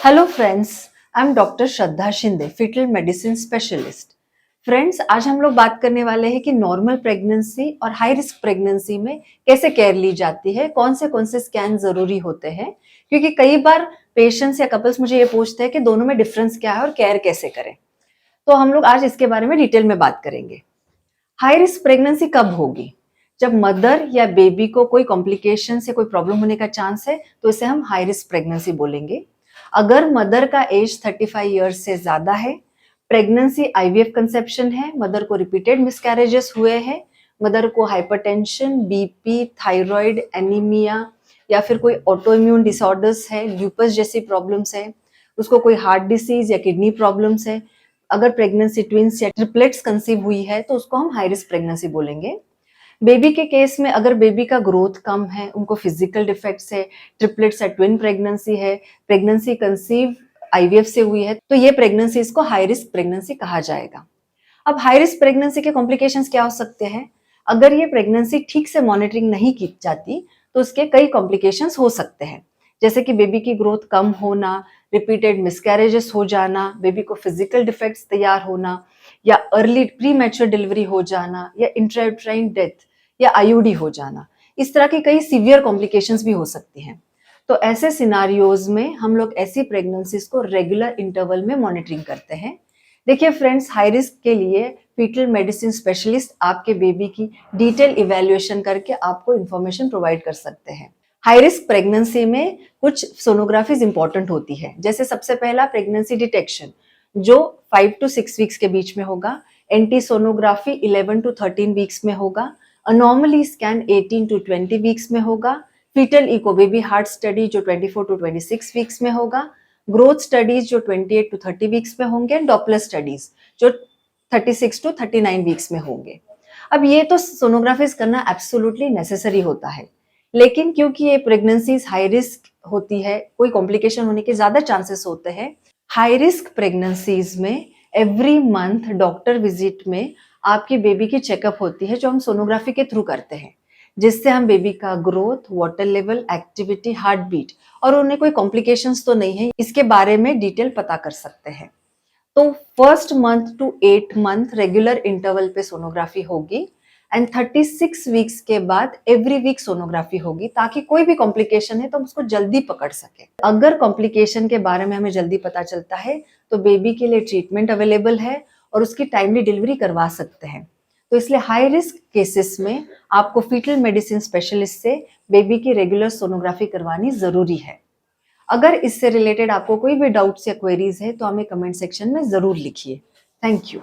Hello friends, I am doctor Shraddha Shinde, fetal medicine specialist. Friends, आज हम लोग बात करने वाले हैं कि नॉर्मल प्रेगनेंसी और हाई रिस्क प्रेगनेंसी में कैसे केयर ली जाती है, कौन से स्कैन जरूरी होते हैं। क्योंकि कई बार पेशेंट्स या कपल्स मुझे ये पूछते हैं कि दोनों में डिफरेंस क्या है और केयर कैसे करें। तो हम लोग आज इसके बारे में डिटेल में बात करेंगे। हाई रिस्क प्रेगनेंसी कब होगी? जब मदर या बेबी को कोई कॉम्प्लिकेशन से कोई प्रॉब्लम होने का चांस है तो इसे हम हाई रिस्क प्रेगनेंसी बोलेंगे। अगर मदर का एज 35 ईयर्स से ज्यादा है, प्रेगनेंसी आईवीएफ कंसेप्शन है, मदर को रिपीटेड मिसकैरेजेस हुए हैं, मदर को हाइपरटेंशन, बीपी, थायराइड, एनीमिया या फिर कोई ऑटो इम्यून डिसऑर्डर्स है, ल्यूपस जैसी प्रॉब्लम्स है, उसको कोई हार्ट डिसीज या किडनी प्रॉब्लम्स है, अगर प्रेगनेंसी ट्विंस या ट्रिपलेट्स कंसीव हुई है तो उसको हम हाई रिस्क प्रेगनेंसी बोलेंगे। बेबी के केस में अगर बेबी का ग्रोथ कम है, उनको फिजिकल डिफेक्ट्स है, ट्रिपलेट्स है, ट्विन प्रेगनेंसी है, प्रेगनेंसी कंसीव आईवीएफ से हुई है, तो ये प्रेगनेंसी इसको हाई रिस्क प्रेगनेंसी कहा जाएगा। अब हाई रिस्क प्रेगनेंसी के कॉम्प्लिकेशंस क्या हो सकते हैं? अगर ये प्रेगनेंसी ठीक से मॉनिटरिंग नहीं की जाती तो उसके कई कॉम्प्लिकेशंस हो सकते हैं, जैसे कि बेबी की ग्रोथ कम होना, रिपीटेड मिसकैरेजेस हो जाना, बेबी को फिजिकल डिफेक्ट्स तैयार होना, या अर्ली प्री मैच्योर डिलीवरी हो जाना, या इंट्रायूट्राइन डेथ या आईयूडी हो जाना। इस तरह की कई सीवियर कॉम्प्लिकेशंस भी हो सकती हैं। तो ऐसे सिनारियोज में हम लोग ऐसी प्रेगनेंसीज को रेगुलर इंटरवल में मॉनिटरिंग करते हैं। देखिए फ्रेंड्स, हाई रिस्क के लिए फीटल मेडिसिन स्पेशलिस्ट आपके बेबी की डिटेल इवैल्यूएशन करके आपको इंफॉर्मेशन प्रोवाइड कर सकते हैं। हाई रिस्क प्रेगनेंसी में कुछ सोनोग्राफीज इंपॉर्टेंट होती है, जैसे सबसे पहला प्रेगनेंसी डिटेक्शन जो 5 to 6 वीक्स के बीच में होगा, एंटी सोनोग्राफी 11 to 13 वीक्स में होगा, अनॉमली स्कैन 18 to 20 वीक्स में होगा, fetal echo baby heart study जो 24 to 26 वीक्स में होगा, ग्रोथ स्टडीज जो 28 to 30 वीक्स में होंगे, डॉपलर स्टडीज जो 36 to 39 वीक्स में होंगे। अब ये तो सोनोग्राफीज करना एब्सोल्युटली नेसेसरी होता है, लेकिन क्योंकि ये प्रेगनेंसीज हाई रिस्क होती है, कोई कॉम्प्लिकेशन होने के ज्यादा चांसेस होते हैं, हाई रिस्क प्रेगनेंसीज में एवरी मंथ डॉक्टर विजिट में आपकी बेबी की चेकअप होती है, जो हम सोनोग्राफी के थ्रू करते हैं, जिससे हम बेबी का growth, water level, activity, heart beat और उन्हें कोई कॉम्प्लिकेशंस तो नहीं है इसके बारे में डिटेल पता कर सकते हैं। तो first month to 8 month regular interval पे सोनोग्राफी होगी एंड 36 वीक्स के बाद एवरी वीक सोनोग्राफी होगी, ताकि कोई भी कॉम्प्लिकेशन है तो हम उसको जल्दी पकड़ सके। अगर कॉम्प्लिकेशन के बारे में हमें जल्दी पता चलता है तो बेबी के लिए ट्रीटमेंट अवेलेबल है और उसकी टाइमली डिलीवरी करवा सकते हैं। तो इसलिए हाई रिस्क केसेस में आपको फीटल मेडिसिन स्पेशलिस्ट से बेबी की रेगुलर सोनोग्राफी करवानी जरूरी है। अगर इससे रिलेटेड आपको कोई भी डाउट्स या क्वेरीज है तो हमें कमेंट सेक्शन में जरूर लिखिए। Thank you.